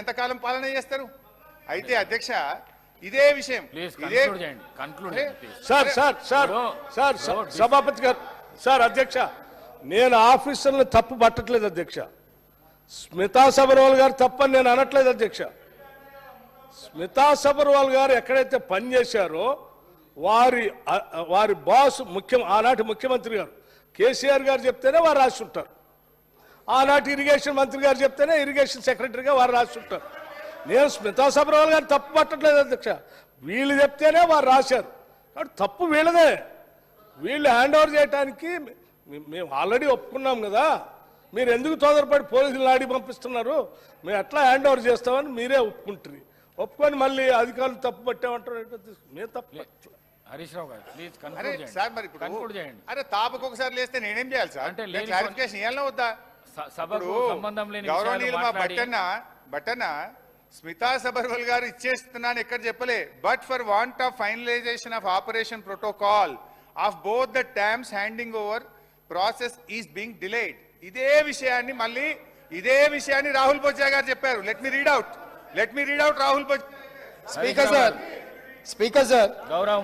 ఎంతకాలం పాలన చేస్తారు? అయితే అధ్యక్ష ఇదే విషయం సభాపతి గారు అధ్యక్ష నేను ఆఫీసర్లను తప్పు పట్టట్లేదు అధ్యక్ష. స్మితా సబర్వాల్ గారు తప్పని నేను అనట్లేదు అధ్యక్ష. స్మితా సబర్వాల్ గారు ఎక్కడైతే పనిచేశారో వారి బాస్ ఆనాటి ముఖ్యమంత్రి గారు కేసీఆర్ గారు చెప్తేనే వారు రాసి ఉంటారు. ఆనాటి ఇరిగేషన్ మంత్రి గారు చెప్తేనే ఇరిగేషన్ సెక్రటరీగా వారు రాసి ఉంటారు. నేను స్మితా సబర్వాల్ గారు తప్పు పట్టట్లేదు అధ్యక్ష. వీళ్ళు చెప్తేనే వారు రాశారు కాబట్టి తప్పు వీళ్ళదే. వీళ్ళు హ్యాండ్ ఓవర్ చేయడానికి మేము ఆల్రెడీ ఒప్పుకున్నాం కదా. మీరు ఎందుకు తొందరపడి పోలీసులు ఆడి పంపిస్తున్నారు? మేము ఎట్లా హ్యాండ్ ఓవర్ చేస్తామని మీరే ఒప్పుకుంటారు. ఒప్పుకొని మళ్ళీ అధికారులు తప్పు పట్టామంటారు. మేము తప్పు. హరీష్ రావు గారు ప్లీజ్ సార్ మరి కన్క్లూడ్ చేయండి. అరే తాపకు ఒకసారి లేస్తే నేనేం చేయాలి సార్? అంటే క్లారిఫికేషన్ ఇవ్వాలన్నా వద్దా? సభకు సంబంధం లేని గౌరవనీయులు మా బట్టన్న స్మితా సబర్వాల్ గారు ఇచ్చేస్తున్నాను ఎక్కడ చెప్పలే. But for want of finalisation of operation protocol of both the times handing over process is being delayed. ఇదే విషయాన్ని రాహుల్ బొజ్జా గారు చెప్పారు. Let me read out Rahul Bojja. Speaker sir గౌరవ